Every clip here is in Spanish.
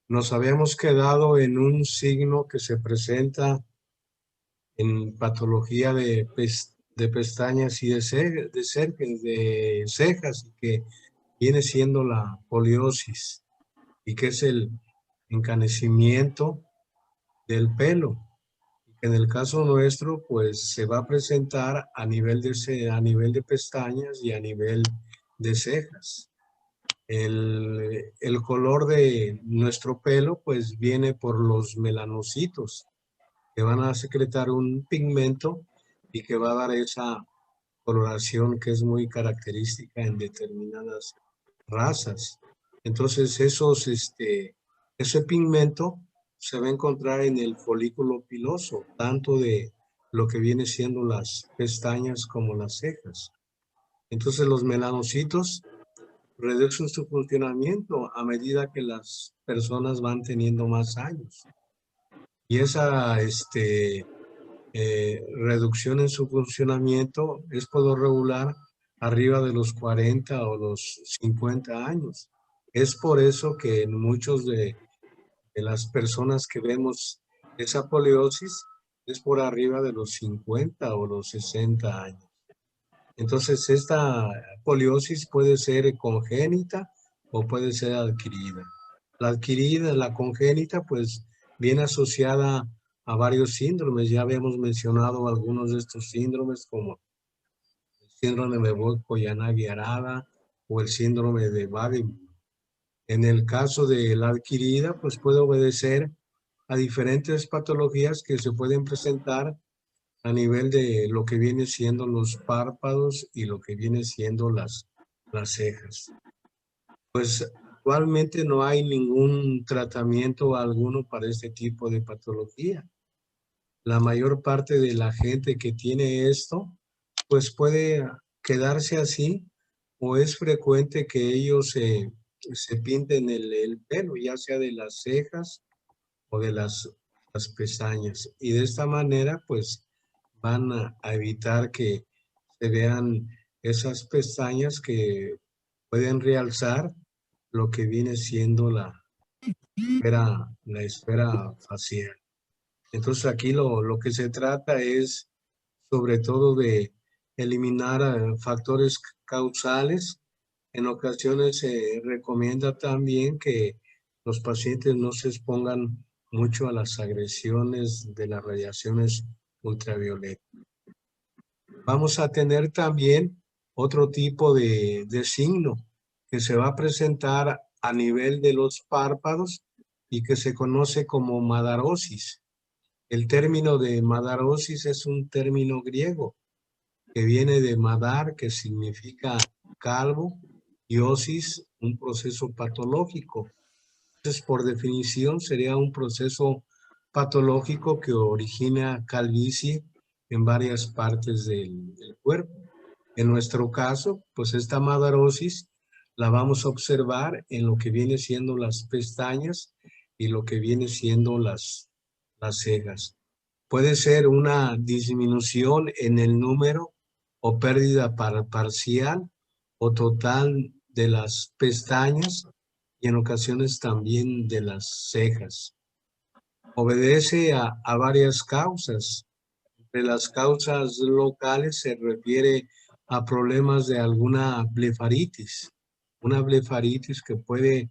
Nos habíamos quedado en un signo que se presenta en patología de pestañas y de cejas, y que viene siendo la poliosis, y que es el encanecimiento del pelo. En el caso nuestro, pues se va a presentar a nivel de pestañas y a nivel de cejas. El color de nuestro pelo, pues viene por los melanocitos, que van a secretar un pigmento y que va a dar esa coloración que es muy característica en determinadas razas. Entonces, ese pigmento se va a encontrar en el folículo piloso, tanto de lo que viene siendo las pestañas como las cejas. Entonces, los melanocitos reducen su funcionamiento a medida que las personas van teniendo más años. Y esa reducción en su funcionamiento es por lo regular arriba de los 40 o los 50 años. Es por eso que en muchos de las personas que vemos esa poliosis es por arriba de los 50 o los 60 años. Entonces, esta poliosis puede ser congénita o puede ser adquirida. La adquirida, la congénita, pues viene asociada a varios síndromes. Ya habíamos mencionado algunos de estos síndromes, como el síndrome de Vogt-Koyanagi-Arada o el síndrome de Waddington. En el caso de la adquirida, pues puede obedecer a diferentes patologías que se pueden presentar a nivel de lo que viene siendo los párpados y lo que viene siendo las cejas. Pues actualmente no hay ningún tratamiento alguno para este tipo de patología. La mayor parte de la gente que tiene esto, pues puede quedarse así, o es frecuente que ellos se pinten el pelo, ya sea de las cejas o de las pestañas. Y de esta manera, pues van a evitar que se vean esas pestañas que pueden realzar lo que viene siendo la esfera facial. Entonces aquí lo que se trata es sobre todo de eliminar factores causales. En ocasiones se recomienda también que los pacientes no se expongan mucho a las agresiones de las radiaciones ultravioletas. Vamos a tener también otro tipo de signo que se va a presentar a nivel de los párpados y que se conoce como madarosis. El término de madarosis es un término griego que viene de madar, que significa calvo, y osis, un proceso patológico. Entonces, por definición, sería un proceso patológico que origina calvicie en varias partes del cuerpo. En nuestro caso, pues esta madarosis la vamos a observar en lo que viene siendo las pestañas y lo que viene siendo las cejas. Puede ser una disminución en el número o pérdida parcial o total de las pestañas y en ocasiones también de las cejas. Obedece a varias causas. Entre las causas locales se refiere a problemas de alguna blefaritis, una blefaritis que puede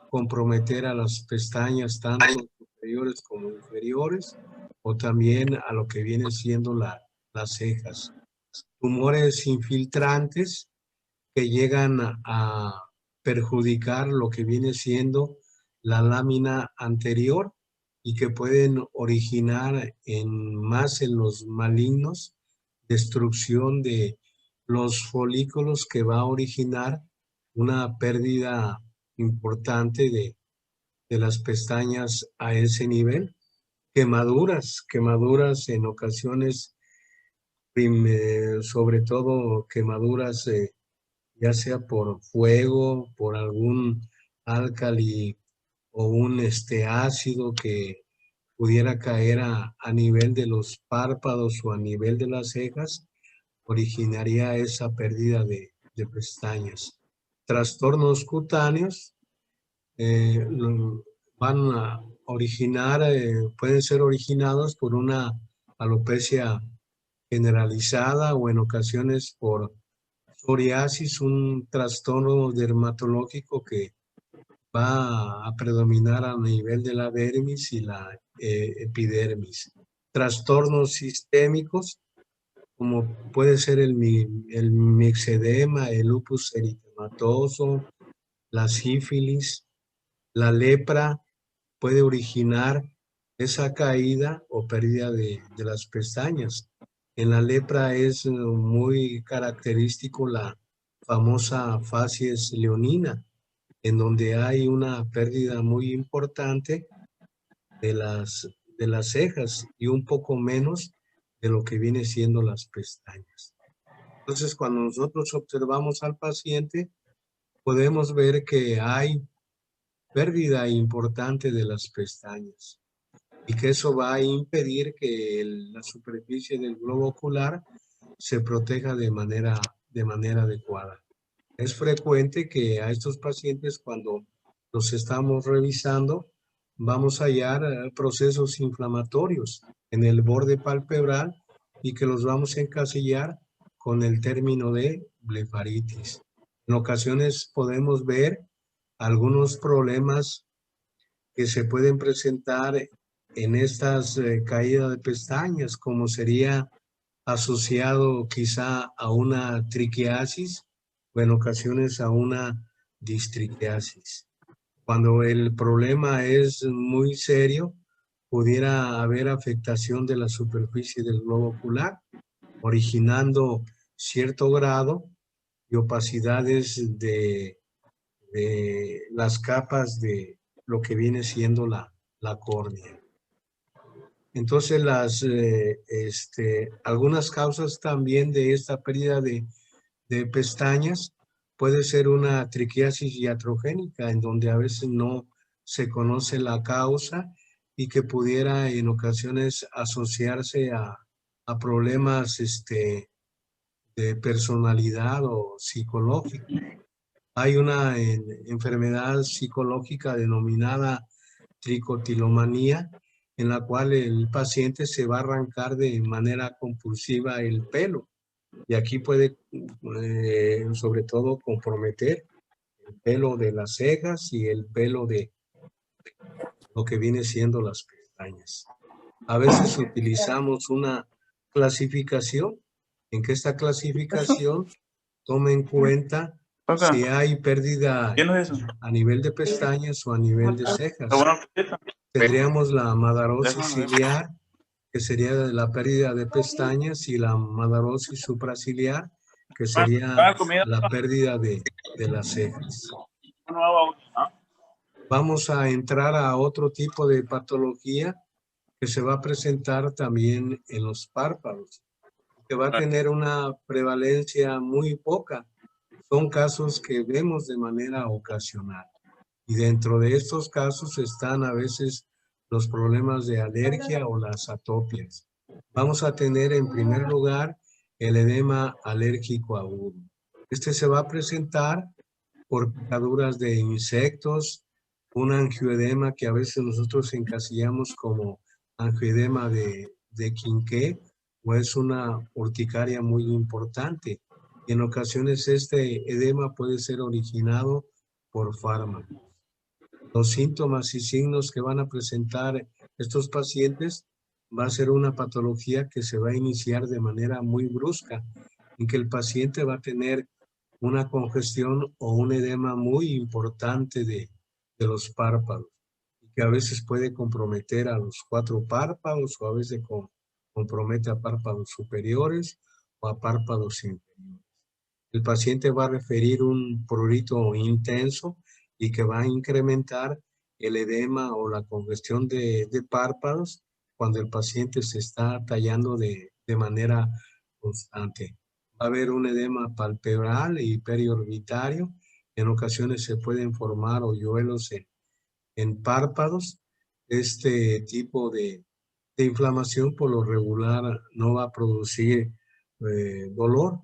comprometer a las pestañas tanto superiores como inferiores, o también a lo que viene siendo las cejas. Tumores infiltrantes que llegan a perjudicar lo que viene siendo la lámina anterior y que pueden originar más en los malignos destrucción de los folículos, que va a originar una pérdida importante de las pestañas a ese nivel. Quemaduras en ocasiones, sobre todo quemaduras ya sea por fuego, por algún álcali o un ácido que pudiera caer a nivel de los párpados o a nivel de las cejas, originaría esa pérdida de pestañas. Trastornos cutáneos, van a originar, pueden ser originados por una alopecia generalizada o en ocasiones por psoriasis, un trastorno dermatológico que va a predominar a nivel de la dermis y la epidermis. Trastornos sistémicos, como puede ser el mixedema, el lupus eritematoso, la sífilis, la lepra, puede originar esa caída o pérdida de las pestañas. En la lepra es muy característico la famosa facies leonina, en donde hay una pérdida muy importante de de las cejas y un poco menos de lo que viene siendo las pestañas. Entonces, cuando nosotros observamos al paciente, podemos ver que hay pérdida importante de las pestañas y que eso va a impedir que la superficie del globo ocular se proteja de manera adecuada. Es frecuente que a estos pacientes, cuando los estamos revisando, vamos a hallar procesos inflamatorios en el borde palpebral y que los vamos a encasillar con el término de blefaritis. En ocasiones podemos ver algunos problemas que se pueden presentar en estas caídas de pestañas, como sería asociado quizá a una triquiasis o en ocasiones a una distriquiasis. Cuando el problema es muy serio, pudiera haber afectación de la superficie del globo ocular, originando cierto grado de opacidades de las capas de lo que viene siendo la córnea. Entonces, algunas causas también de esta pérdida de pestañas puede ser una triquiasis iatrogénica, en donde a veces no se conoce la causa y que pudiera en ocasiones asociarse a problemas de personalidad o psicológico. Hay una enfermedad psicológica denominada tricotilomanía, en la cual el paciente se va a arrancar de manera compulsiva el pelo. Y aquí puede, sobre todo, comprometer el pelo de las cejas y el pelo de lo que viene siendo las pestañas. A veces utilizamos una clasificación, en que esta clasificación toma en cuenta Acá. si hay pérdida ¿Qué no es eso? a nivel de pestañas o a nivel de cejas. ¿Está buena la Tendríamos la madarosis ciliar, que sería la pérdida de pestañas, y la madarosis supraciliar, que sería comida? la pérdida de las cejas. ¿Ah? Vamos a entrar a otro tipo de patología que se va a presentar también en los párpados, que va a tener una prevalencia muy poca. Son casos que vemos de manera ocasional. Y dentro de estos casos están a veces los problemas de alergia o las atopias. Vamos a tener en primer lugar el edema alérgico agudo. Este se va a presentar por picaduras de insectos, un angioedema que a veces nosotros encasillamos como angioedema de Quinqué, o es una urticaria muy importante. Y en ocasiones este edema puede ser originado por fármacos. Los síntomas y signos que van a presentar estos pacientes va a ser una patología que se va a iniciar de manera muy brusca, en que el paciente va a tener una congestión o un edema muy importante de los párpados, y que a veces puede comprometer a los 4 párpados o a veces compromete a párpados superiores o a párpados inferiores. El paciente va a referir un prurito intenso y que va a incrementar el edema o la congestión de párpados cuando el paciente se está tallando de manera constante. Va a haber un edema palpebral y periorbitario. En ocasiones se pueden formar hoyuelos en párpados. Este tipo de inflamación por lo regular no va a producir dolor.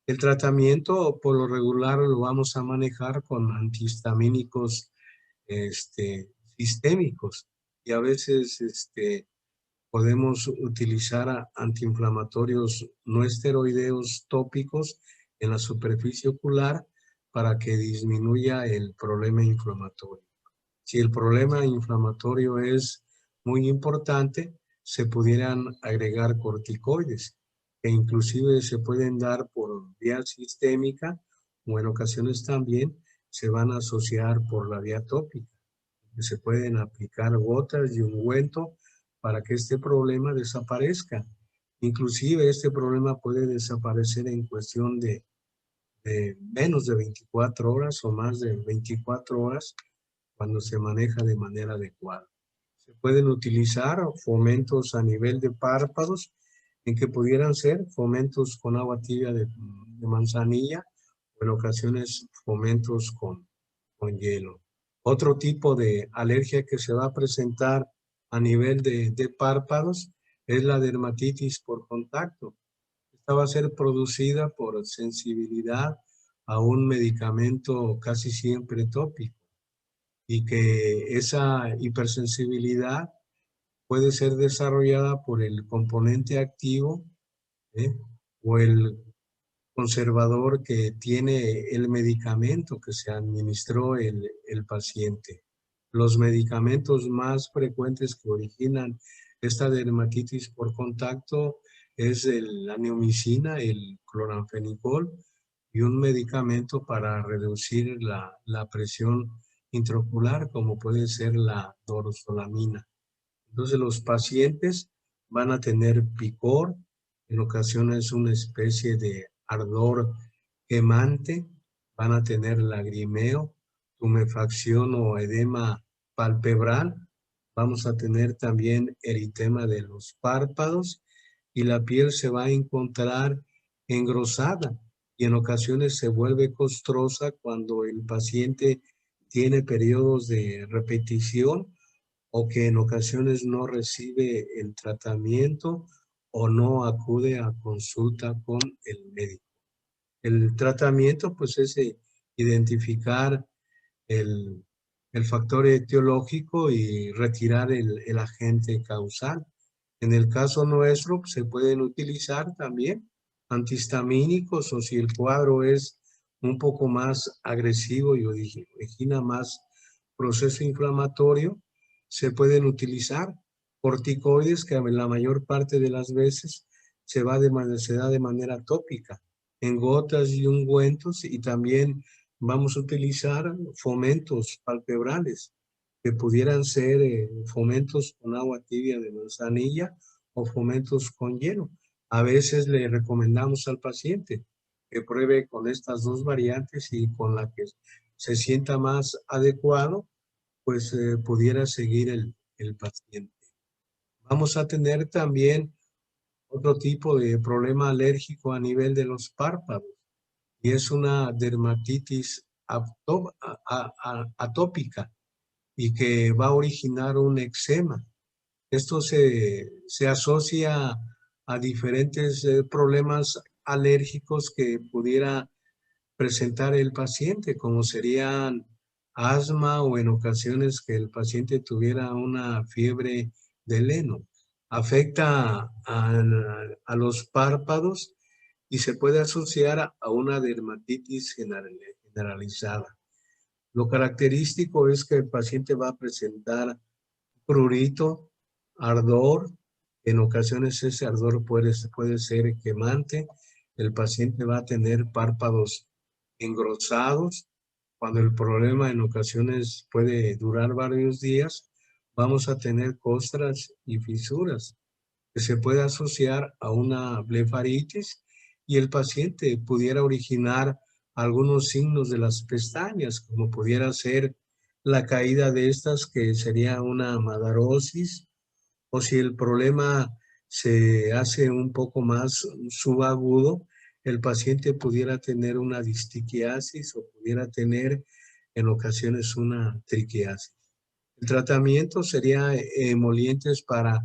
El tratamiento por lo regular lo vamos a manejar con antihistamínicos sistémicos y a veces podemos utilizar antiinflamatorios no esteroideos tópicos en la superficie ocular para que disminuya el problema inflamatorio. Si el problema inflamatorio es muy importante, se pudieran agregar corticoides, que inclusive se pueden dar por vía sistémica o en ocasiones también se van a asociar por la vía tópica. Se pueden aplicar gotas y ungüento para que este problema desaparezca. Inclusive este problema puede desaparecer en cuestión de menos de 24 horas o más de 24 horas cuando se maneja de manera adecuada. Se pueden utilizar fomentos a nivel de párpados, en que pudieran ser fomentos con agua tibia de manzanilla o en ocasiones fomentos con hielo. Otro tipo de alergia que se va a presentar a nivel de párpados es la dermatitis por contacto. Esta va a ser producida por sensibilidad a un medicamento casi siempre tópico y que esa hipersensibilidad puede ser desarrollada por el componente activo o el conservador que tiene el medicamento que se administró el paciente. Los medicamentos más frecuentes que originan esta dermatitis por contacto es la neomicina, el cloranfenicol y un medicamento para reducir la presión intraocular como puede ser la dorzolamina. Entonces los pacientes van a tener picor, en ocasiones una especie de ardor quemante, van a tener lagrimeo, tumefacción o edema palpebral, vamos a tener también eritema de los párpados y la piel se va a encontrar engrosada y en ocasiones se vuelve costrosa cuando el paciente tiene periodos de repetición o que en ocasiones no recibe el tratamiento o no acude a consulta con el médico. El tratamiento pues es identificar el, el factor etiológico y retirar el agente causal. En el caso nuestro se pueden utilizar también antihistamínicos o si el cuadro es un poco más agresivo y origina más proceso inflamatorio, se pueden utilizar corticoides que la mayor parte de las veces se da de manera tópica, en gotas y ungüentos y también vamos a utilizar fomentos palpebrales que pudieran ser fomentos con agua tibia de manzanilla o fomentos con hielo. A veces le recomendamos al paciente que pruebe con estas dos variantes y con la que se sienta más adecuado, pues pudiera seguir el paciente. Vamos a tener también otro tipo de problema alérgico a nivel de los párpados y es una dermatitis atópica y que va a originar un eczema. Esto se asocia a diferentes problemas alérgicos que pudiera presentar el paciente, como serían asma o en ocasiones que el paciente tuviera una fiebre del heno. Afecta a los párpados y se puede asociar a una dermatitis generalizada. Lo característico es que el paciente va a presentar prurito, ardor, en ocasiones ese ardor puede ser quemante, el paciente va a tener párpados engrosados, cuando el problema en ocasiones puede durar varios días, vamos a tener costras y fisuras que se puede asociar a una blefaritis y el paciente pudiera originar algunos signos de las pestañas, como pudiera ser la caída de estas, que sería una madarosis, o si el problema se hace un poco más subagudo, el paciente pudiera tener una distiquiasis o pudiera tener en ocasiones una triquiasis. El tratamiento sería emolientes para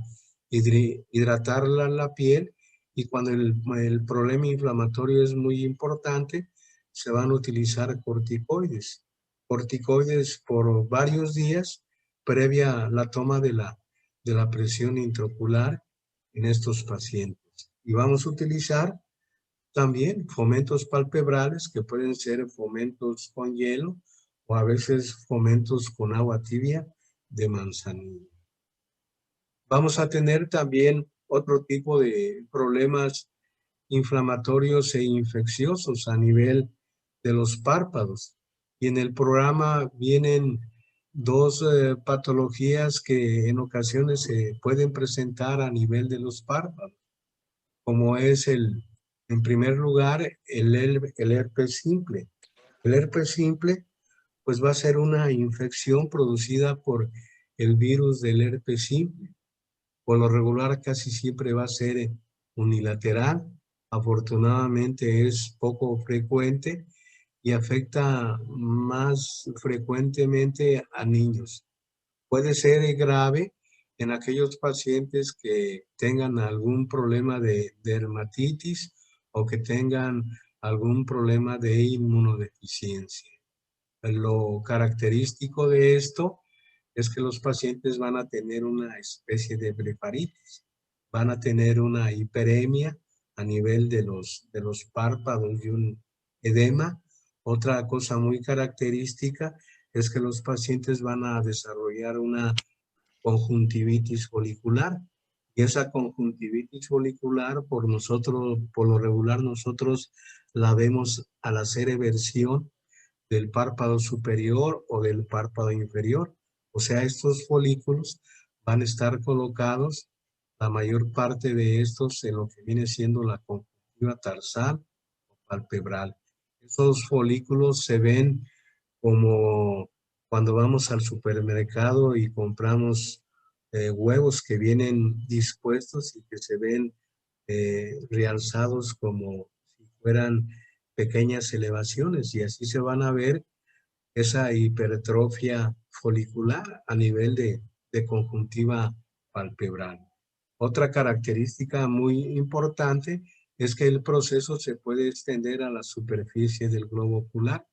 hidratar la piel y cuando el problema inflamatorio es muy importante, se van a utilizar corticoides. Corticoides por varios días previa a la toma de la presión intraocular en estos pacientes. Y vamos a utilizar también fomentos palpebrales, que pueden ser fomentos con hielo o a veces fomentos con agua tibia de manzanilla. Vamos a tener también otro tipo de problemas inflamatorios e infecciosos a nivel de los párpados. Y en el programa vienen dos patologías que en ocasiones se pueden presentar a nivel de los párpados, como es en primer lugar, el herpes simple. El herpes simple, pues va a ser una infección producida por el virus del herpes simple. Por lo regular casi siempre va a ser unilateral. Afortunadamente es poco frecuente y afecta más frecuentemente a niños. Puede ser grave en aquellos pacientes que tengan algún problema de dermatitis o que tengan algún problema de inmunodeficiencia. Lo característico de esto es que los pacientes van a tener una especie de blefaritis, van a tener una hiperemia a nivel de los párpados y un edema. Otra cosa muy característica es que los pacientes van a desarrollar una conjuntivitis folicular. Y esa conjuntivitis folicular, por lo regular, nosotros la vemos al hacer eversión del párpado superior o del párpado inferior. O sea, estos folículos van a estar colocados, la mayor parte de estos, en lo que viene siendo la conjuntiva tarsal o palpebral. Esos folículos se ven como cuando vamos al supermercado y compramos huevos que vienen dispuestos y que se ven realzados como si fueran pequeñas elevaciones, y así se van a ver esa hipertrofia folicular a nivel de conjuntiva palpebral. Otra característica muy importante es que el proceso se puede extender a la superficie del globo ocular.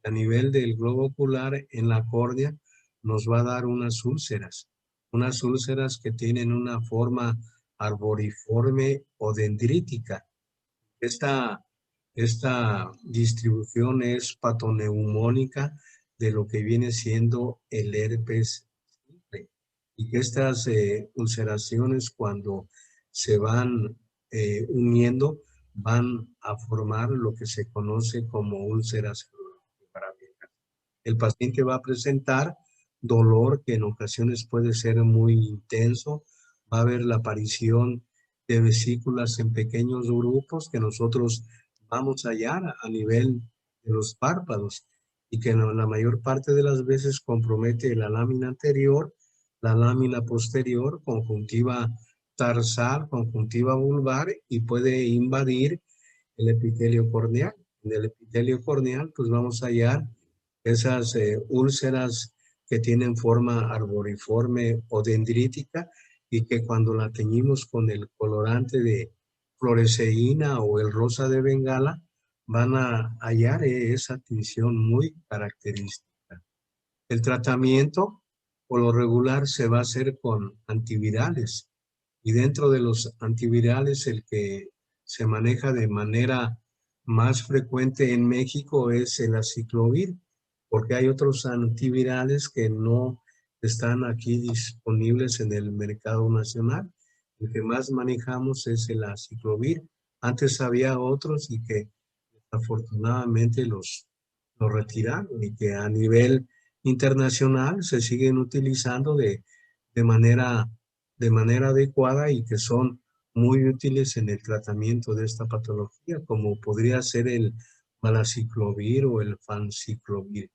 A nivel del globo ocular, en la córnea, nos va a dar unas úlceras que tienen una forma arboriforme o dendrítica. Esta distribución es patoneumónica de lo que viene siendo el herpes simple. Y que estas ulceraciones, cuando se van uniendo, van a formar lo que se conoce como úlceras florográficas. El paciente va a presentar dolor que en ocasiones puede ser muy intenso. Va a haber la aparición de vesículas en pequeños grupos que nosotros vamos a hallar a nivel de los párpados y que la mayor parte de las veces compromete la lámina anterior, la lámina posterior, conjuntiva tarsal, conjuntiva vulvar, y puede invadir el epitelio corneal. En el epitelio corneal, pues vamos a hallar esas úlceras que tienen forma arboriforme o dendrítica y que cuando la teñimos con el colorante de fluoresceína o el rosa de Bengala, van a hallar esa tinción muy característica. El tratamiento, por lo regular, se va a hacer con antivirales. Y dentro de los antivirales, el que se maneja de manera más frecuente en México es el aciclovir, porque hay otros antivirales que no están aquí disponibles en el mercado nacional. El que más manejamos es el aciclovir. Antes había otros y que afortunadamente los retiraron, y que a nivel internacional se siguen utilizando de manera, de manera adecuada y que son muy útiles en el tratamiento de esta patología, como podría ser el malaciclovir o el fanciclovir.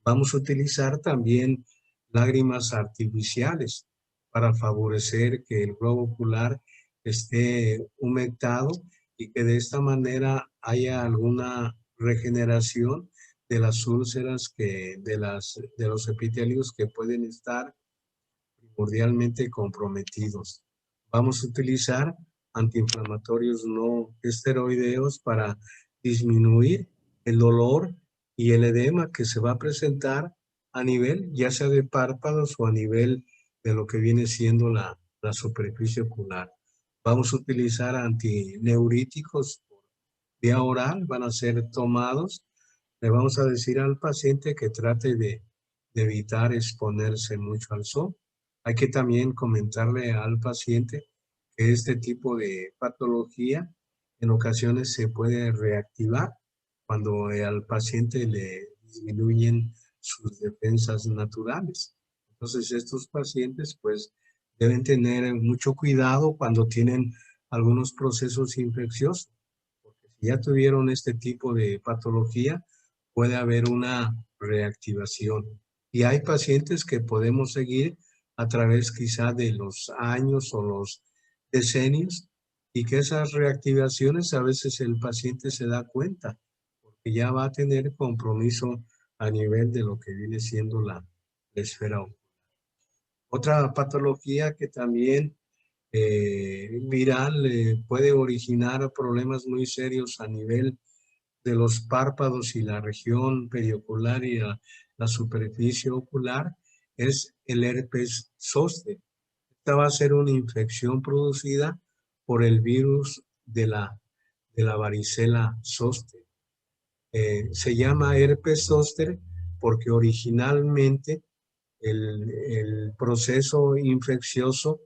Vamos a utilizar también lágrimas artificiales para favorecer que el globo ocular esté humectado y que de esta manera haya alguna regeneración de las úlceras de los epitelios que pueden estar primordialmente comprometidos. Vamos a utilizar antiinflamatorios no esteroideos para disminuir el dolor y el edema que se va a presentar a nivel ya sea de párpados o a nivel de lo que viene siendo la superficie ocular. Vamos a utilizar antineuríticos por vía oral, van a ser tomados. Le vamos a decir al paciente que trate de evitar exponerse mucho al sol. Hay que también comentarle al paciente que este tipo de patología en ocasiones se puede reactivar cuando al paciente le disminuyen sus defensas naturales. Entonces estos pacientes pues deben tener mucho cuidado cuando tienen algunos procesos infecciosos, porque si ya tuvieron este tipo de patología, puede haber una reactivación. Y hay pacientes que podemos seguir a través quizá de los años o los decenios, y que esas reactivaciones a veces el paciente se da cuenta, porque ya va a tener compromiso a nivel de lo que viene siendo la esfera ocular. Otra patología que también viral puede originar problemas muy serios a nivel de los párpados y la región periocular y la superficie ocular es el herpes zóster. Esta va a ser una infección producida por el virus de la varicela zóster. Se llama herpes zóster porque originalmente el proceso infeccioso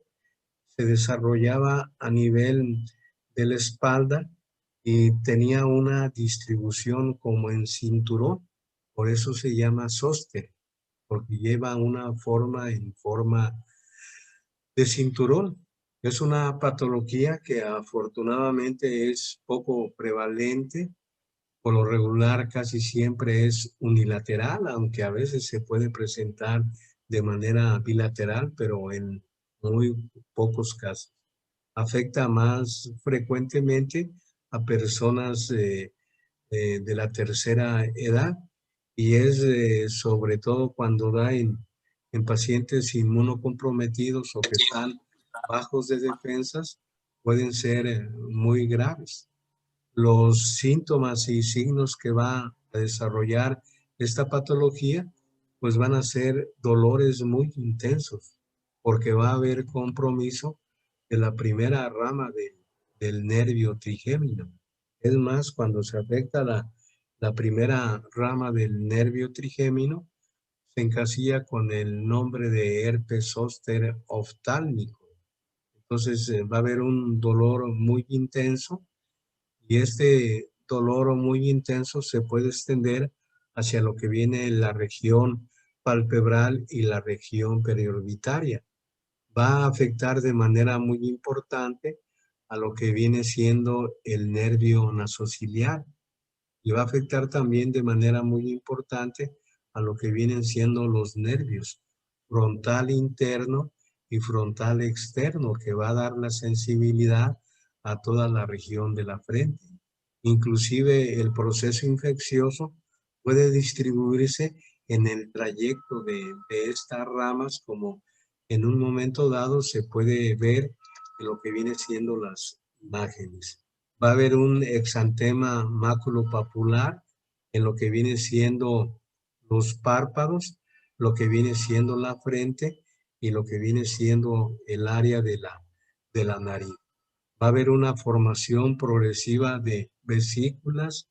se desarrollaba a nivel de la espalda y tenía una distribución como en cinturón. Por eso se llama zóster, porque lleva una forma en forma de cinturón. Es una patología que afortunadamente es poco prevalente. Por lo regular casi siempre es unilateral, aunque a veces se puede presentar de manera bilateral, pero en muy pocos casos. Afecta más frecuentemente a personas de la tercera edad, y es sobre todo cuando da en pacientes inmunocomprometidos o que están bajos de defensas, pueden ser muy graves. Los síntomas y signos que va a desarrollar esta patología, pues van a ser dolores muy intensos, porque va a haber compromiso de la primera rama del nervio trigémino. Es más, cuando se afecta la primera rama del nervio trigémino, se encasilla con el nombre de herpes zóster oftálmico. Entonces va a haber un dolor muy intenso, y este dolor muy intenso se puede extender hacia lo que viene la región palpebral y la región periorbitaria. Va a afectar de manera muy importante a lo que viene siendo el nervio nasociliar, y va a afectar también de manera muy importante a lo que vienen siendo los nervios frontal interno y frontal externo, que va a dar la sensibilidad a toda la región de la frente. Inclusive el proceso infeccioso puede distribuirse en el trayecto de estas ramas, como en un momento dado se puede ver en lo que viene siendo las imágenes. Va a haber un exantema maculopapular en lo que viene siendo los párpados, lo que viene siendo la frente y lo que viene siendo el área de la nariz. Va a haber una formación progresiva de vesículas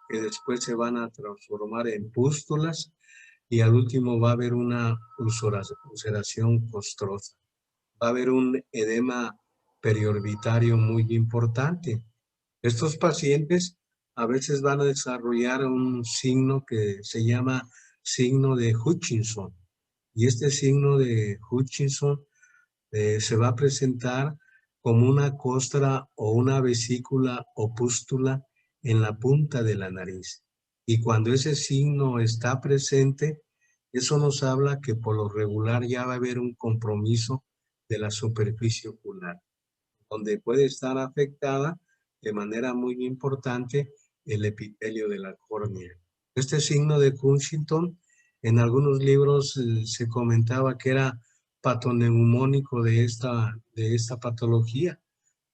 que después se van a transformar en pústulas, y al último va a haber una ulceración costrosa. Va a haber un edema periorbitario muy importante. Estos pacientes a veces van a desarrollar un signo que se llama signo de Hutchinson, y este signo de Hutchinson se va a presentar como una costra o una vesícula o pústula en la punta de la nariz. Y cuando ese signo está presente, eso nos habla que por lo regular ya va a haber un compromiso de la superficie ocular, donde puede estar afectada de manera muy importante el epitelio de la córnea. Este signo de Huntington, en algunos libros se comentaba que era patoneumónico de esta patología,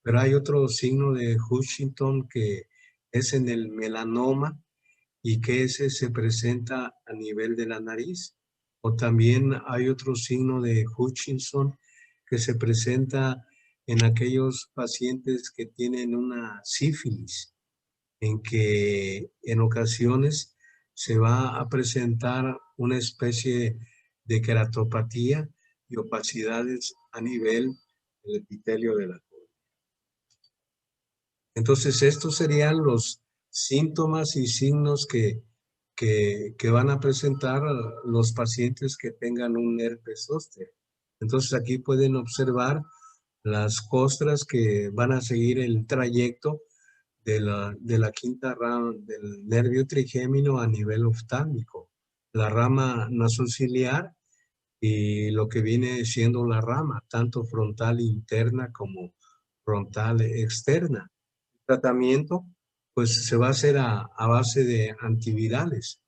pero hay otro signo de Huntington que es en el melanoma, y que ese se presenta a nivel de la nariz. O también hay otro signo de Hutchinson que se presenta en aquellos pacientes que tienen una sífilis, en que en ocasiones se va a presentar una especie de queratopatía y opacidades a nivel del epitelio de la córnea. Entonces, estos serían los síntomas y signos que van a presentar los pacientes que tengan un herpes zóster. Entonces, aquí pueden observar las costras que van a seguir el trayecto de la quinta rama del nervio trigémino a nivel oftálmico, la rama nasociliar y lo que viene siendo la rama, tanto frontal interna como frontal externa. El tratamiento, pues se va a hacer a base de antivirales.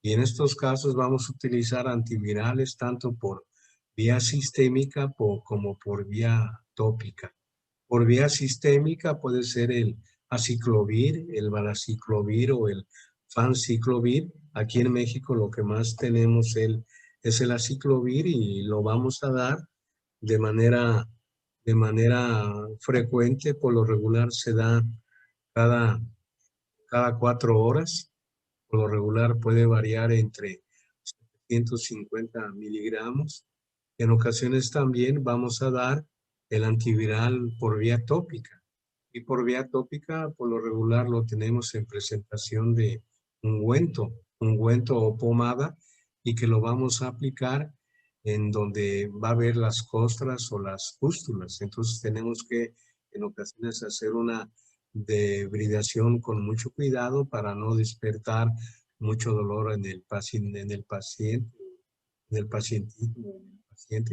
Y en estos casos vamos a utilizar antivirales tanto por vía sistémica como por vía tópica. Por vía sistémica puede ser el aciclovir, el valaciclovir o el fanciclovir. Aquí en México lo que más tenemos es el aciclovir y lo vamos a dar de manera, de manera frecuente. Por lo regular se da cada, cada 4 horas. Por lo regular puede variar entre 750 miligramos. En ocasiones también vamos a dar el antiviral por vía tópica. Y por vía tópica, por lo regular, lo tenemos en presentación de ungüento o pomada, y que lo vamos a aplicar en donde va a haber las costras o las pústulas. Entonces tenemos que en ocasiones hacer una debridación con mucho cuidado para no despertar mucho dolor en el paciente, en el paciente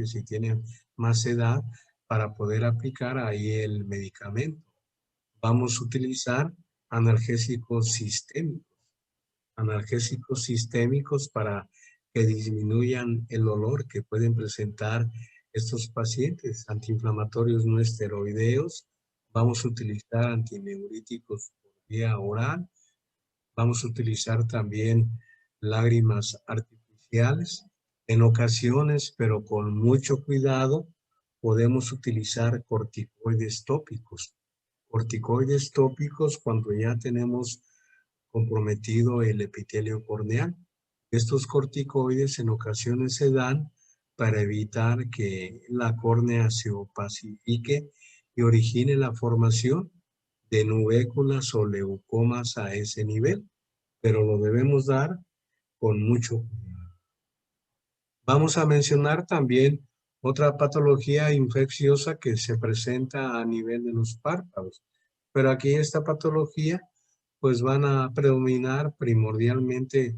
si tiene más edad, para poder aplicar ahí el medicamento. Vamos a utilizar analgésicos sistémicos para que disminuyan el dolor que pueden presentar estos pacientes. Antiinflamatorios no esteroideos. Vamos a utilizar antineuríticos por vía oral. Vamos a utilizar también lágrimas artificiales. En ocasiones, pero con mucho cuidado, podemos utilizar corticoides tópicos. Corticoides tópicos cuando ya tenemos comprometido el epitelio corneal. Estos corticoides en ocasiones se dan para evitar que la córnea se opacifique y origine la formación de nubéculas o leucomas a ese nivel, pero lo debemos dar con mucho cuidado. Vamos a mencionar también otra patología infecciosa que se presenta a nivel de los párpados, pero aquí esta patología pues van a predominar primordialmente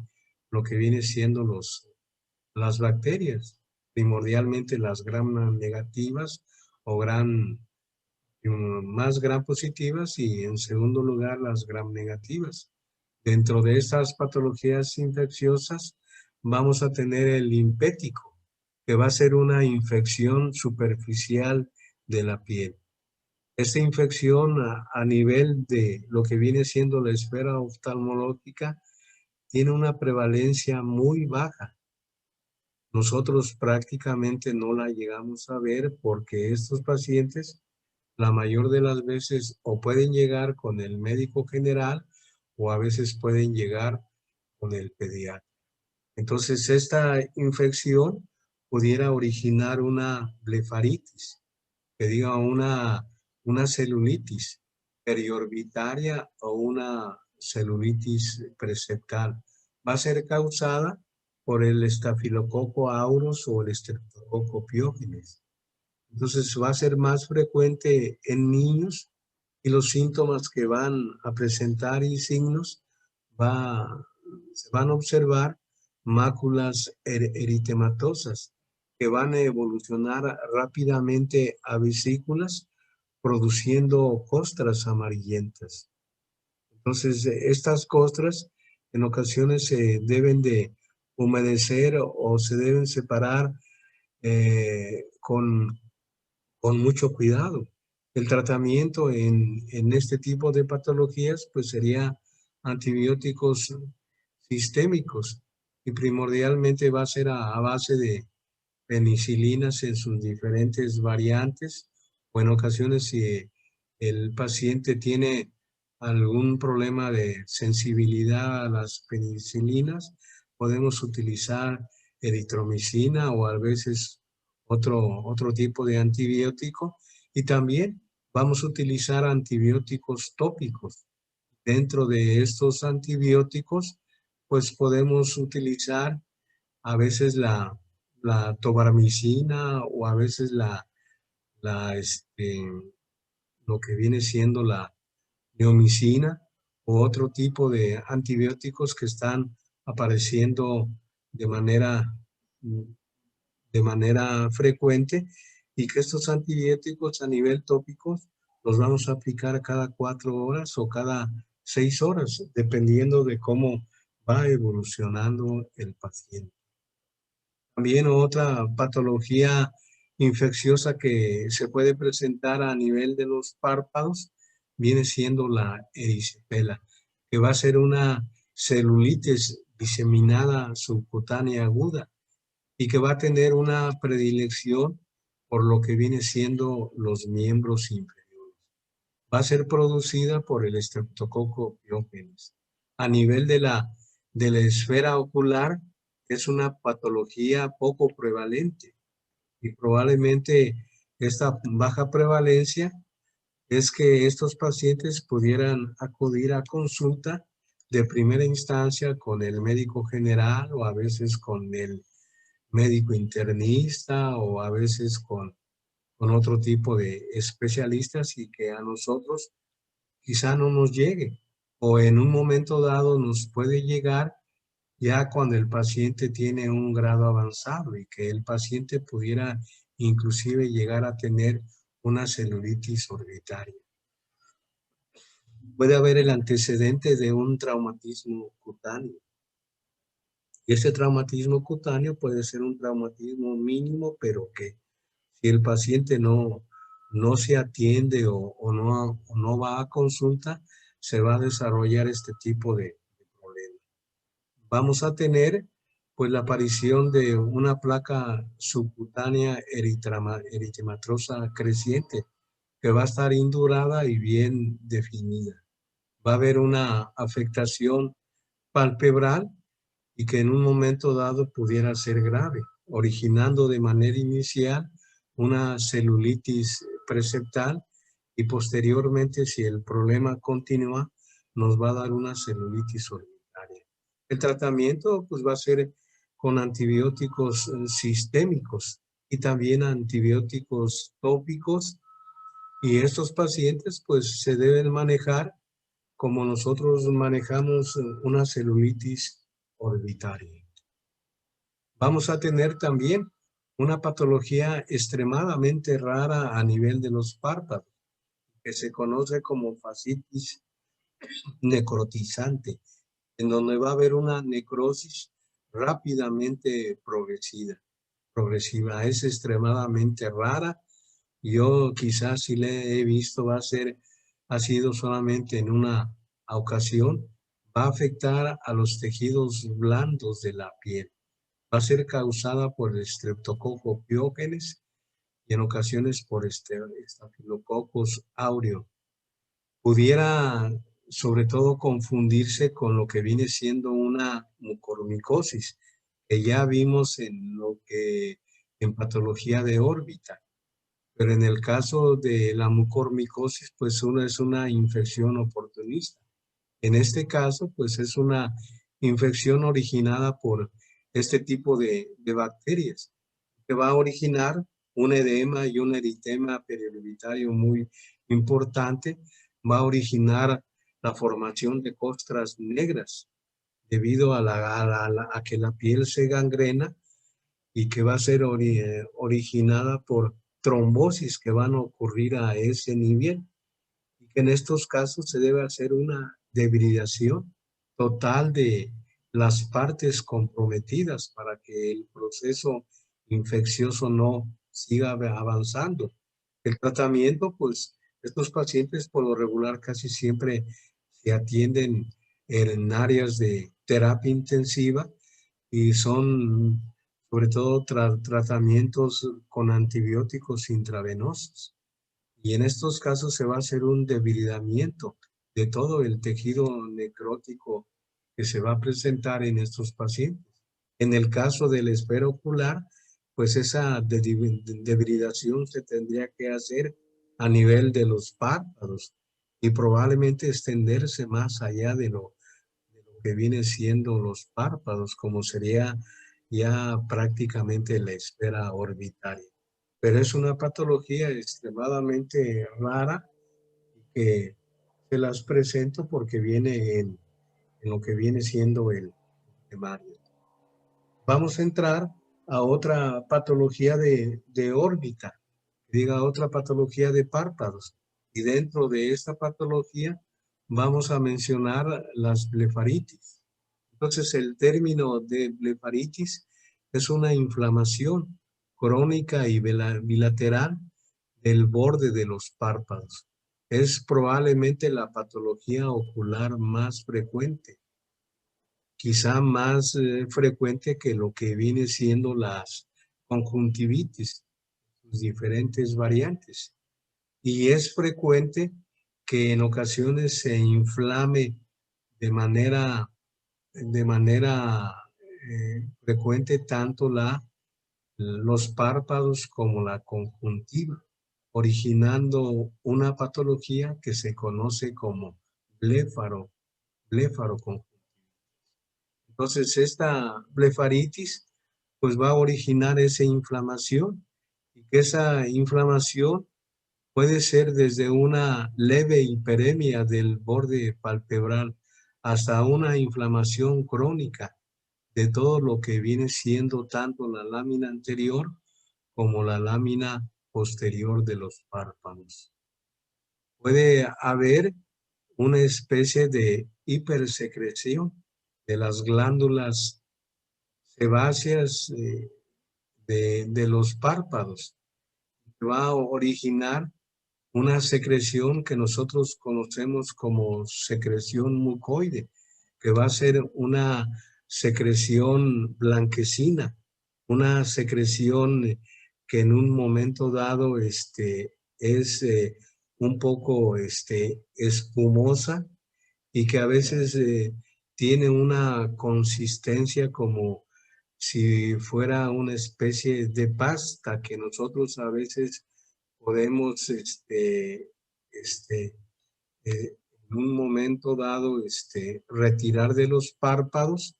lo que viene siendo las bacterias, primordialmente las gram negativas o más gram positivas, y en segundo lugar las gram negativas. Dentro de estas patologías infecciosas vamos a tener el limpético, que va a ser una infección superficial de la piel. Esta infección a nivel de lo que viene siendo la esfera oftalmológica tiene una prevalencia muy baja. Nosotros prácticamente no la llegamos a ver porque estos pacientes la mayor de las veces o pueden llegar con el médico general o a veces pueden llegar con el pediatra. Entonces, esta infección pudiera originar una blefaritis, que diga una celulitis periorbitaria o una celulitis preseptal. Va a ser causada por el estafilococo aureus o el streptococo piógenes. Entonces va a ser más frecuente en niños, y los síntomas que van a presentar y signos se van a observar máculas eritematosas que van a evolucionar rápidamente a vesículas, produciendo costras amarillentas. Entonces, estas costras en ocasiones se deben de humedecer o se deben separar con mucho cuidado. El tratamiento en este tipo de patologías pues sería antibióticos sistémicos, y primordialmente va a ser a base de penicilinas en sus diferentes variantes, o en ocasiones si el paciente tiene algún problema de sensibilidad a las penicilinas, podemos utilizar eritromicina o a veces otro tipo de antibiótico, y también vamos a utilizar antibióticos tópicos. Dentro de estos antibióticos, pues podemos utilizar a veces la tobramicina o a veces lo que viene siendo la neomicina o otro tipo de antibióticos que están apareciendo de manera, de manera frecuente, y que estos antibióticos a nivel tópico los vamos a aplicar cada 4 horas o cada 6 horas, dependiendo de cómo va evolucionando el paciente. También otra patología infecciosa que se puede presentar a nivel de los párpados viene siendo la erisipela, que va a ser una celulitis diseminada subcutánea aguda y que va a tener una predilección por lo que viene siendo los miembros inferiores. Va a ser producida por el Streptococcus pyogenes. A nivel de la esfera ocular, es una patología poco prevalente y probablemente esta baja prevalencia es que estos pacientes pudieran acudir a consulta de primera instancia con el médico general o a veces con el médico internista o a veces con otro tipo de especialistas, y que a nosotros quizá no nos llegue, o en un momento dado nos puede llegar ya cuando el paciente tiene un grado avanzado y que el paciente pudiera inclusive llegar a tener una celulitis orbitaria. Puede haber el antecedente de un traumatismo cutáneo. Y ese traumatismo cutáneo puede ser un traumatismo mínimo, pero que si el paciente no se atiende o no va a consulta, se va a desarrollar este tipo de problemas. Vamos a tener pues la aparición de una placa subcutánea eritematosa creciente que va a estar indurada y bien definida. Va a haber una afectación palpebral y que en un momento dado pudiera ser grave, originando de manera inicial una celulitis preseptal y posteriormente, si el problema continúa, nos va a dar una celulitis orbitaria. El tratamiento pues va a ser con antibióticos sistémicos y también antibióticos tópicos, y estos pacientes pues se deben manejar como nosotros manejamos una celulitis orbitaria. Vamos a tener también una patología extremadamente rara a nivel de los párpados, que se conoce como fascitis necrotizante, en donde va a haber una necrosis rápidamente progresiva. Es extremadamente rara. Yo quizás si le he visto ha sido solamente en una ocasión. Va a afectar a los tejidos blandos de la piel. Va a ser causada por el Streptococcus pyogenes y en ocasiones por Staphylococcus aureus. Pudiera sobre todo confundirse con lo que viene siendo una mucormicosis, que ya vimos en patología de órbita. Pero en el caso de la mucormicosis, pues es una infección oportunista. En este caso, pues es una infección originada por este tipo de bacterias, que va a originar un edema y un eritema periorbitario muy importante. Va a originar la formación de costras negras debido a que la piel se gangrena, y que va a ser originada por trombosis que van a ocurrir a ese nivel, y que en estos casos se debe hacer una debridación total de las partes comprometidas para que el proceso infeccioso no siga avanzando. El tratamiento, pues estos pacientes por lo regular casi siempre se atienden en áreas de terapia intensiva, y son sobre todo tratamientos con antibióticos intravenosos. Y en estos casos se va a hacer un debilitamiento de todo el tejido necrótico que se va a presentar en estos pacientes. En el caso de la esfera ocular, pues esa debilitación se tendría que hacer a nivel de los párpados y probablemente extenderse más allá de lo que viene siendo los párpados, como sería ya prácticamente la esfera orbitaria. Pero es una patología extremadamente rara que se las presento porque viene en lo que viene siendo el temario. Vamos a entrar a otra patología de órbita, diga otra patología de párpados. Y dentro de esta patología vamos a mencionar las blefaritis. Entonces el término de blefaritis es una inflamación crónica y bilateral del borde de los párpados. Es probablemente la patología ocular más frecuente, quizá más frecuente que lo que viene siendo las conjuntivitis, sus diferentes variantes. Y es frecuente que en ocasiones se inflame de manera frecuente tanto los párpados como la conjuntiva, originando una patología que se conoce como blefaroconjuntivitis. Entonces, esta blefaritis pues va a originar esa inflamación y que esa inflamación puede ser desde una leve hiperemia del borde palpebral hasta una inflamación crónica de todo lo que viene siendo tanto la lámina anterior como la lámina posterior de los párpados. Puede haber una especie de hipersecreción de las glándulas sebáceas de los párpados. Va a originar una secreción que nosotros conocemos como secreción mucoide, que va a ser una secreción blanquecina, una secreción que en un momento dado es un poco espumosa y que a veces tiene una consistencia como si fuera una especie de pasta que nosotros a veces podemos en un momento dado retirar de los párpados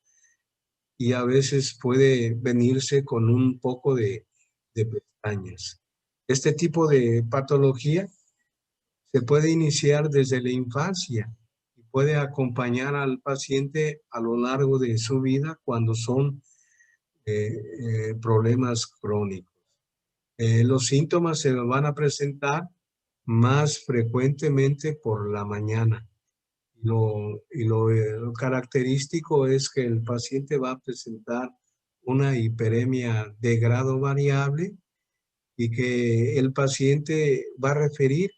y a veces puede venirse con un poco de pestañas. Este tipo de patología se puede iniciar desde la infancia y puede acompañar al paciente a lo largo de su vida cuando son problemas crónicos. Los síntomas se van a presentar más frecuentemente por la mañana. Lo característico es que el paciente va a presentar una hiperemia de grado variable y que el paciente va a referir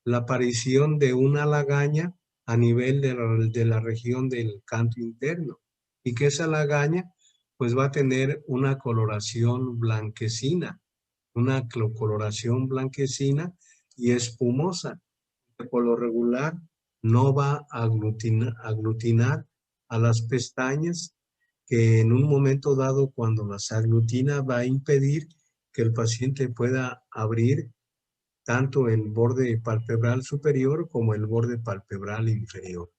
la aparición de una lagaña a nivel de la región del canto interno y que esa lagaña pues va a tener una coloración blanquecina y espumosa, que por lo regular no va a aglutinar a las pestañas, que en un momento dado cuando las aglutina va a impedir que el paciente pueda abrir tanto el borde palpebral superior como el borde palpebral inferior.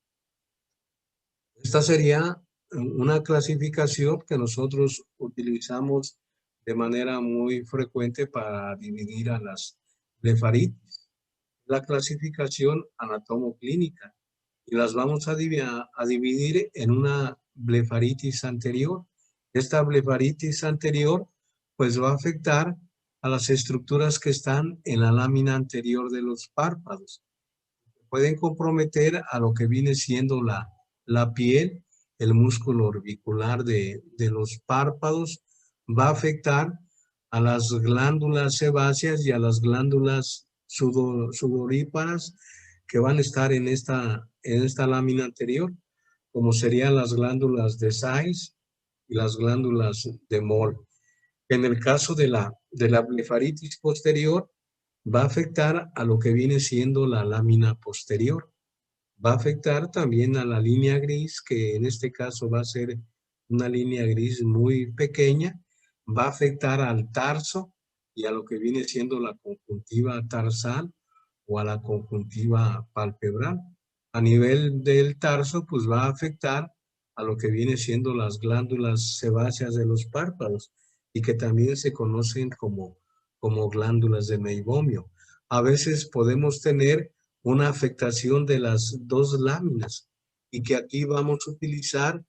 Esta sería una clasificación que nosotros utilizamos de manera muy frecuente para dividir a las blefaritis. La clasificación anatomoclínica y las vamos a dividir en una blefaritis anterior. Esta blefaritis anterior pues va a afectar a las estructuras que están en la lámina anterior de los párpados. Pueden comprometer a lo que viene siendo la piel, el músculo orbicular de los párpados, va a afectar a las glándulas sebáceas y a las glándulas sudoríparas que van a estar en esta lámina anterior, como serían las glándulas de Sais, y las glándulas de Moll. En el caso de la blefaritis posterior, va a afectar a lo que viene siendo la lámina posterior. Va a afectar también a la línea gris, que en este caso va a ser una línea gris muy pequeña. Va a afectar al tarso y a lo que viene siendo la conjuntiva tarsal o a la conjuntiva palpebral. A nivel del tarso, pues va a afectar a lo que viene siendo las glándulas sebáceas de los párpados y que también se conocen como glándulas de Meibomio. A veces podemos tener una afectación de las dos láminas y que aquí vamos a utilizar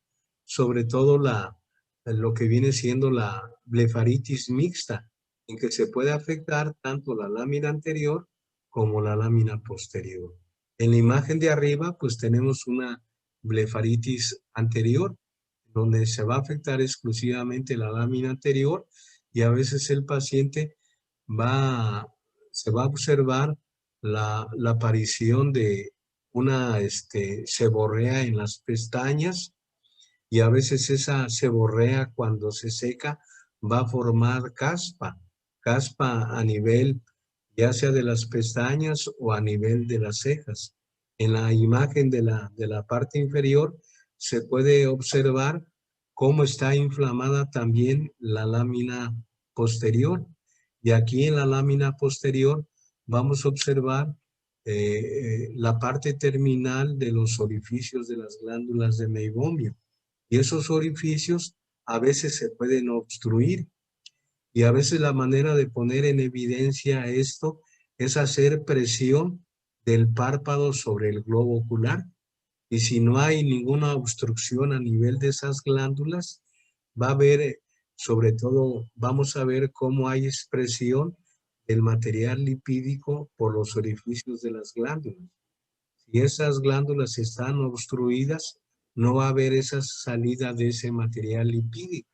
sobre todo lo que viene siendo la blefaritis mixta, en que se puede afectar tanto la lámina anterior como la lámina posterior. En la imagen de arriba, pues tenemos una blefaritis anterior, donde se va a afectar exclusivamente la lámina anterior y a veces el paciente se va a observar la aparición de una seborrea en las pestañas y a veces esa seborrea cuando se seca va a formar caspa a nivel ya sea de las pestañas o a nivel de las cejas. En la imagen de la parte inferior se puede observar cómo está inflamada también la lámina posterior. Y aquí en la lámina posterior vamos a observar la parte terminal de los orificios de las glándulas de Meibomio. Y esos orificios a veces se pueden obstruir. Y a veces la manera de poner en evidencia esto es hacer presión del párpado sobre el globo ocular. Y si no hay ninguna obstrucción a nivel de esas glándulas, va a haber, sobre todo, vamos a ver cómo hay expresión del material lipídico por los orificios de las glándulas. Si esas glándulas están obstruidas, no va a haber esa salida de ese material lipídico.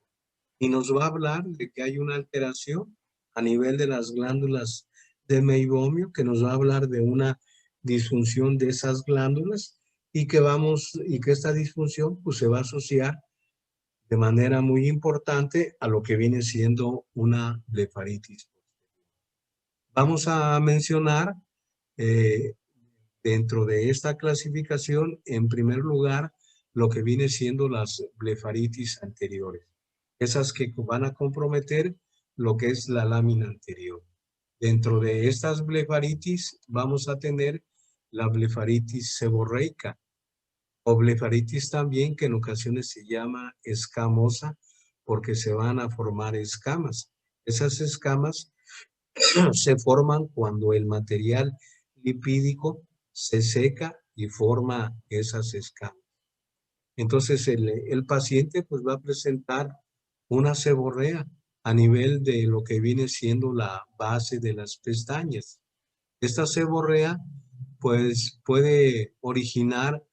Y nos va a hablar de que hay una alteración a nivel de las glándulas de Meibomio, que nos va a hablar de una disfunción de esas glándulas y que esta disfunción pues se va a asociar de manera muy importante a lo que viene siendo una blefaritis. Vamos a mencionar eh, dentro de esta clasificación, en primer lugar, lo que viene siendo las blefaritis anteriores. Esas que van a comprometer lo que es la lámina anterior. Dentro de estas blefaritis vamos a tener la blefaritis seborreica o blefaritis también, que en ocasiones se llama escamosa porque se van a formar escamas. Esas escamas se forman cuando el material lipídico se seca y forma esas escamas. Entonces el paciente pues va a presentar una seborrea a nivel de lo que viene siendo la base de las pestañas. Esta seborrea pues puede originar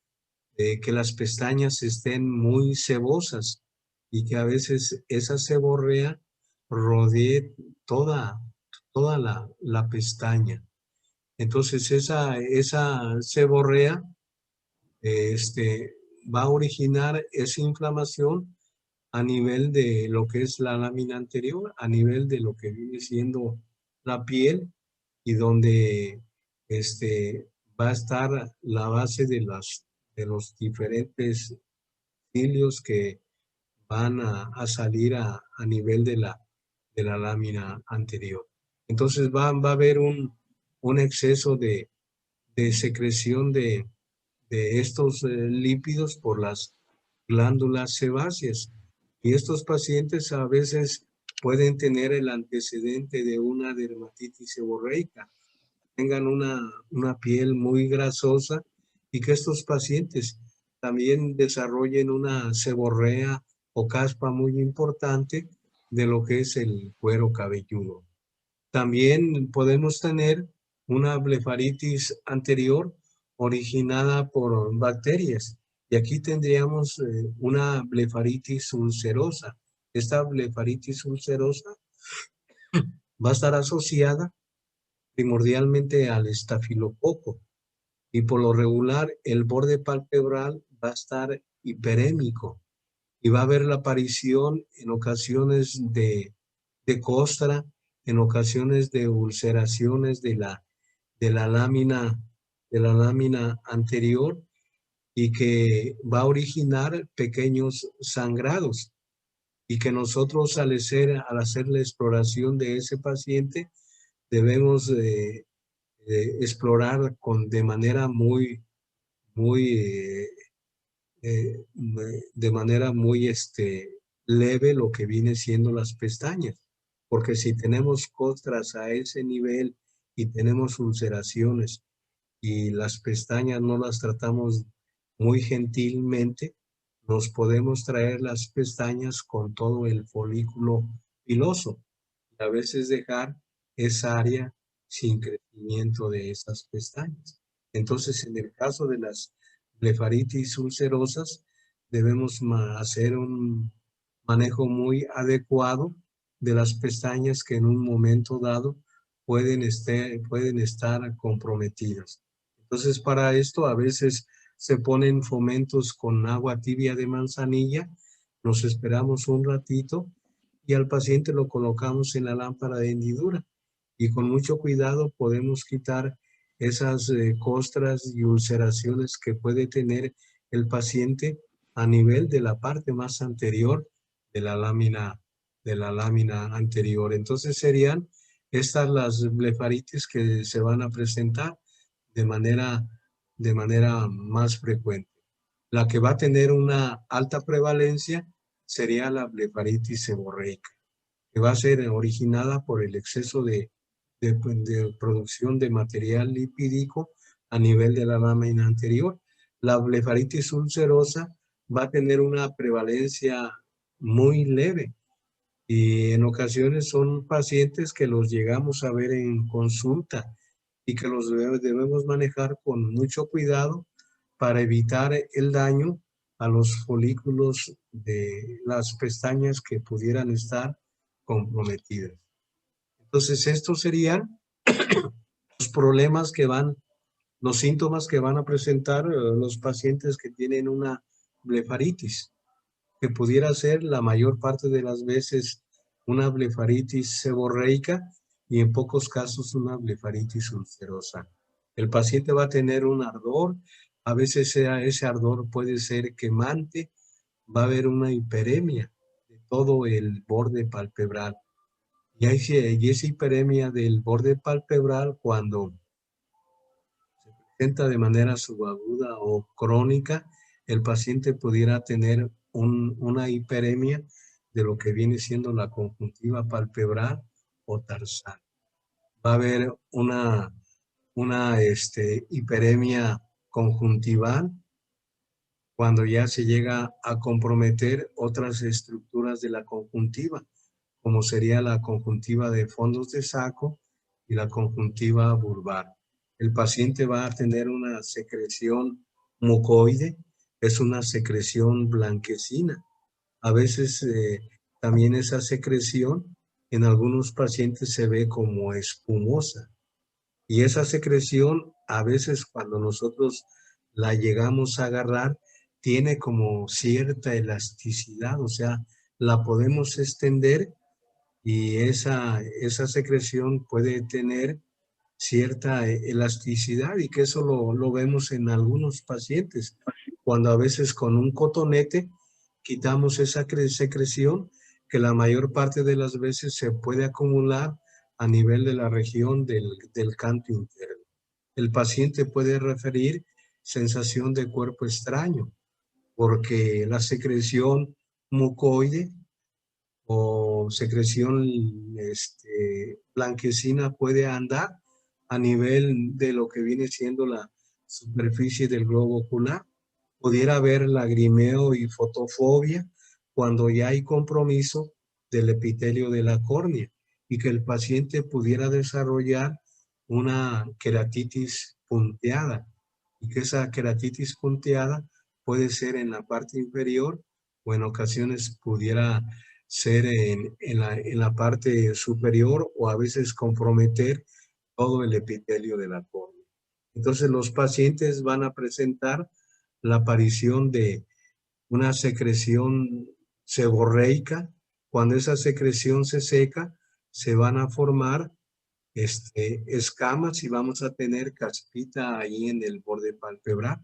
que las pestañas estén muy sebosas y que a veces esa seborrea rodee toda la pestaña. Entonces esa seborrea va a originar esa inflamación a nivel de lo que es la lámina anterior, a nivel de lo que viene siendo la piel y donde va a estar la base de los diferentes cilios que van a salir a nivel de la lámina anterior. Entonces va a haber un exceso de secreción de estos lípidos por las glándulas sebáceas. Y estos pacientes a veces pueden tener el antecedente de una dermatitis seborreica, tengan una piel muy grasosa y que estos pacientes también desarrollen una seborrea o caspa muy importante de lo que es el cuero cabelludo. También podemos tener una blefaritis anterior originada por bacterias. Y aquí tendríamos una blefaritis ulcerosa. Esta blefaritis ulcerosa va a estar asociada primordialmente al estafilococo. Y por lo regular, el borde palpebral va a estar hiperémico. y va a haber la aparición en ocasiones de costra, en ocasiones de ulceraciones de la lámina, de la lámina anterior, y que va a originar pequeños sangrados, y que nosotros al hacer la exploración de ese paciente debemos explorar de manera muy, de manera muy leve lo que viene siendo las pestañas, porque si tenemos costras a ese nivel y tenemos ulceraciones y las pestañas no las tratamos muy gentilmente, nos podemos traer las pestañas con todo el folículo piloso y a veces dejar esa área sin crecimiento de esas pestañas. Entonces, en el caso de las blefaritis ulcerosas, debemos hacer un manejo muy adecuado de las pestañas que en un momento dado pueden estar comprometidas. Entonces, para esto a veces se ponen fomentos con agua tibia de manzanilla, nos esperamos un ratito y al paciente lo colocamos en la lámpara de hendidura y con mucho cuidado podemos quitar esas costras y ulceraciones que puede tener el paciente a nivel de la parte más anterior de la lámina anterior. Entonces serían estas las blefaritis que se van a presentar de manera más frecuente. La que va a tener una alta prevalencia sería la blefaritis seborreica, que va a ser originada por el exceso de producción de material lipídico a nivel de la lámina anterior. La blefaritis ulcerosa va a tener una prevalencia muy leve y en ocasiones son pacientes que los llegamos a ver en consulta y que los debemos manejar con mucho cuidado para evitar el daño a los folículos de las pestañas que pudieran estar comprometidas. Entonces, estos serían los problemas que los síntomas que van a presentar los pacientes que tienen una blefaritis, que pudiera ser la mayor parte de las veces una blefaritis seborreica y en pocos casos una blefaritis ulcerosa. El paciente va a tener un ardor, a veces ese ardor puede ser quemante, va a haber una hiperemia de todo el borde palpebral. Y esa hiperemia del borde palpebral, cuando se presenta de manera subaguda o crónica, el paciente pudiera tener una hiperemia de lo que viene siendo la conjuntiva palpebral o tarsal. Va a haber una hiperemia conjuntival cuando ya se llega a comprometer otras estructuras de la conjuntiva, como sería la conjuntiva de fondos de saco y la conjuntiva vulvar. El paciente va a tener una secreción mucoide, es una secreción blanquecina. A veces también esa secreción en algunos pacientes se ve como espumosa. Y esa secreción, a veces cuando nosotros la llegamos a agarrar, tiene como cierta elasticidad, o sea, la podemos extender y esa secreción puede tener cierta elasticidad y que eso lo vemos en algunos pacientes, cuando a veces con un cotonete quitamos esa secreción que la mayor parte de las veces se puede acumular a nivel de la región del canto interno. El paciente puede referir sensación de cuerpo extraño, porque la secreción mucoide o secreción blanquecina puede andar a nivel de lo que viene siendo la superficie del globo ocular. Pudiera haber lagrimeo y fotofobia cuando ya hay compromiso del epitelio de la córnea y que el paciente pudiera desarrollar una queratitis punteada y que esa queratitis punteada puede ser en la parte inferior o en ocasiones pudiera ser en la parte superior o a veces comprometer todo el epitelio de la córnea. Entonces los pacientes van a presentar la aparición de una secreción seborreica. Cuando esa secreción se seca, se van a formar escamas y vamos a tener caspita ahí en el borde palpebral.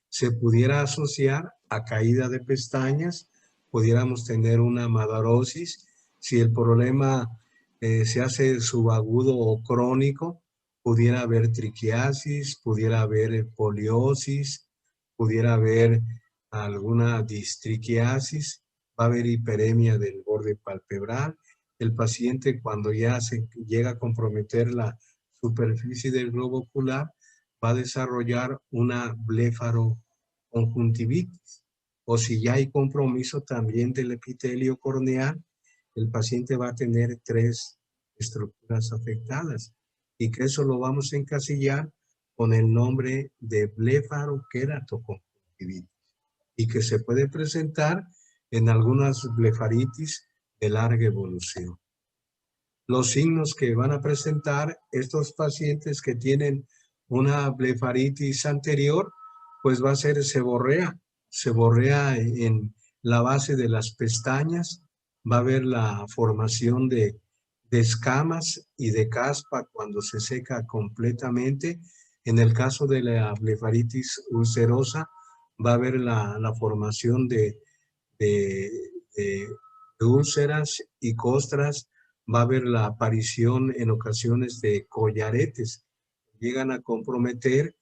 Se pudiera asociar a caída de pestañas, pudiéramos tener una madarosis. Si el problema se hace subagudo o crónico, pudiera haber triquiasis, pudiera haber poliosis, pudiera haber alguna distriquiasis, va a haber hiperemia del borde palpebral. El paciente, cuando ya se llega a comprometer la superficie del globo ocular, va a desarrollar una blefaroconjuntivitis. O si ya hay compromiso también del epitelio corneal, el paciente va a tener 3 estructuras afectadas y que eso lo vamos a encasillar con el nombre de blefaroqueratoconjuntivitis y que se puede presentar en algunas blefaritis de larga evolución. Los signos que van a presentar estos pacientes que tienen una blefaritis anterior, pues va a ser seborrea en la base de las pestañas, va a haber la formación de escamas y de caspa cuando se seca completamente. En el caso de la blefaritis ulcerosa, va a haber la formación de úlceras y costras, va a haber la aparición en ocasiones de collaretes, llegan a comprometer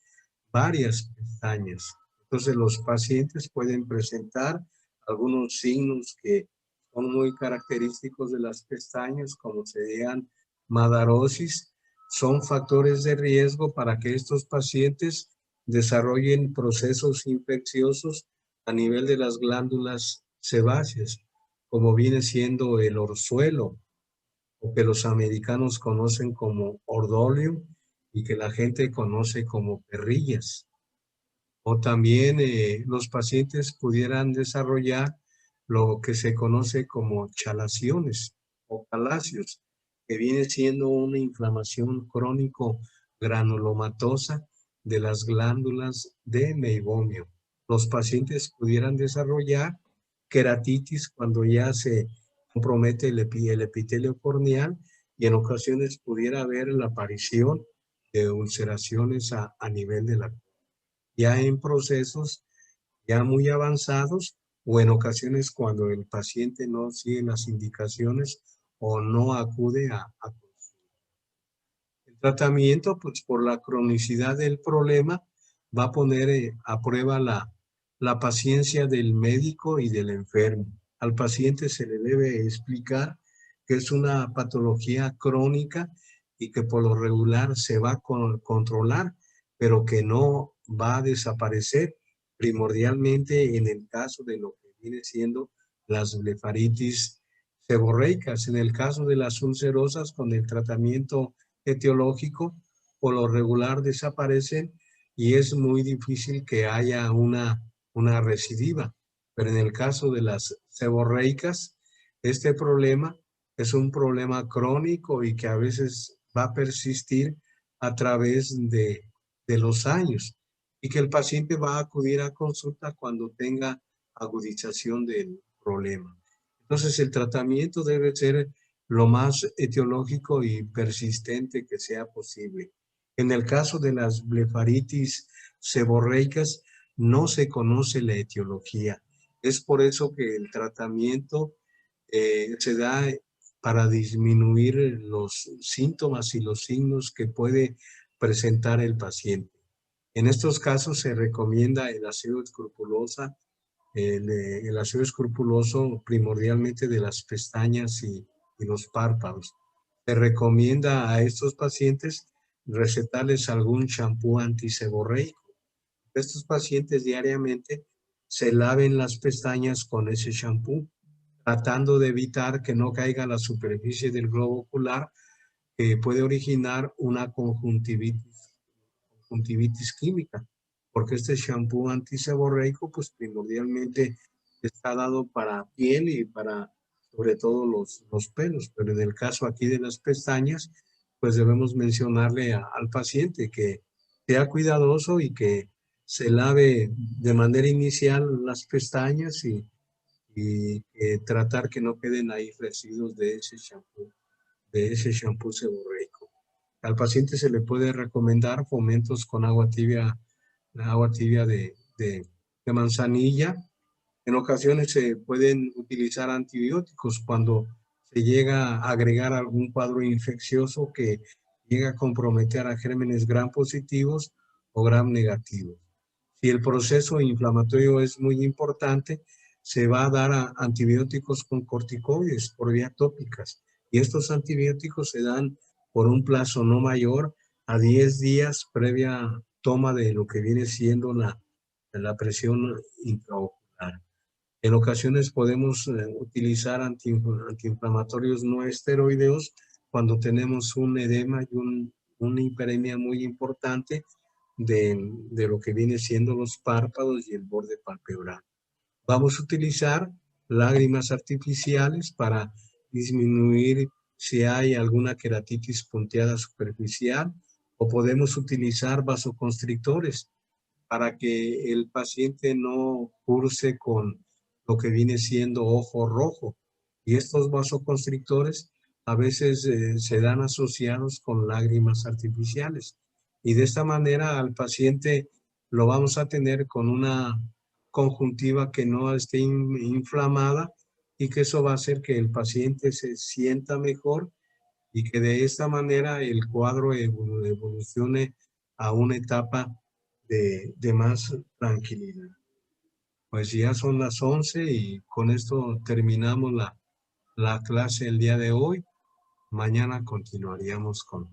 varias pestañas. Entonces los pacientes pueden presentar algunos signos que son muy característicos de las pestañas, como serían madarosis. Son factores de riesgo para que estos pacientes desarrollen procesos infecciosos a nivel de las glándulas sebáceas, como viene siendo el orzuelo, o que los americanos conocen como ordolium y que la gente conoce como perrillas. O también los pacientes pudieran desarrollar lo que se conoce como chalaciones o calacios, que viene siendo una inflamación crónico granulomatosa de las glándulas de meibomio. Los pacientes pudieran desarrollar queratitis cuando ya se compromete el epitelio corneal y en ocasiones pudiera haber la aparición de ulceraciones a nivel de la ya en procesos ya muy avanzados o en ocasiones cuando el paciente no sigue las indicaciones o no acude a el tratamiento, pues por la cronicidad del problema va a poner a prueba la paciencia del médico y del enfermo. Al paciente se le debe explicar que es una patología crónica y que por lo regular se va a controlar, pero que no va a desaparecer primordialmente en el caso de lo que viene siendo las blefaritis seborreicas. En el caso de las ulcerosas, con el tratamiento etiológico, por lo regular desaparecen y es muy difícil que haya una recidiva. Pero en el caso de las seborreicas, este problema es un problema crónico y que a veces va a persistir a través de los años y que el paciente va a acudir a consulta cuando tenga agudización del problema. Entonces el tratamiento debe ser lo más etiológico y persistente que sea posible. En el caso de las blefaritis seborreicas no se conoce la etiología. Es por eso que el tratamiento se da para disminuir los síntomas y los signos que puede presentar el paciente. En estos casos se recomienda el aseo escrupuloso, el aseo escrupuloso primordialmente de las pestañas y los párpados. Se recomienda a estos pacientes recetarles algún champú antiseborreico. Estos pacientes diariamente se laven las pestañas con ese champú, tratando de evitar que no caiga a la superficie del globo ocular, que puede originar una conjuntivitis química, porque este shampoo antiseborreico pues primordialmente está dado para piel y para sobre todo los pelos, pero en el caso aquí de las pestañas pues debemos mencionarle al paciente que sea cuidadoso y que se lave de manera inicial las pestañas y tratar que no queden ahí residuos de ese shampoo seborreico. Al paciente se le puede recomendar fomentos con agua tibia de manzanilla. En ocasiones se pueden utilizar antibióticos cuando se llega a agregar algún cuadro infeccioso que llega a comprometer a gérmenes gram positivos o gram negativos. Si el proceso inflamatorio es muy importante, se va a dar a antibióticos con corticoides por vía tópicas. Y estos antibióticos se dan por un plazo no mayor a 10 días previa toma de lo que viene siendo la presión intraocular. En ocasiones podemos utilizar antiinflamatorios no esteroideos cuando tenemos un edema y una hiperemia muy importante de lo que viene siendo los párpados y el borde palpebral. Vamos a utilizar lágrimas artificiales para disminuir si hay alguna queratitis punteada superficial, o podemos utilizar vasoconstrictores para que el paciente no curse con lo que viene siendo ojo rojo. Y estos vasoconstrictores a veces se dan asociados con lágrimas artificiales. Y de esta manera al paciente lo vamos a tener con una conjuntiva que no esté inflamada, y que eso va a hacer que el paciente se sienta mejor y que de esta manera el cuadro evolucione a una etapa de más tranquilidad. Pues ya son las 11 y con esto terminamos la clase el día de hoy. Mañana continuaríamos con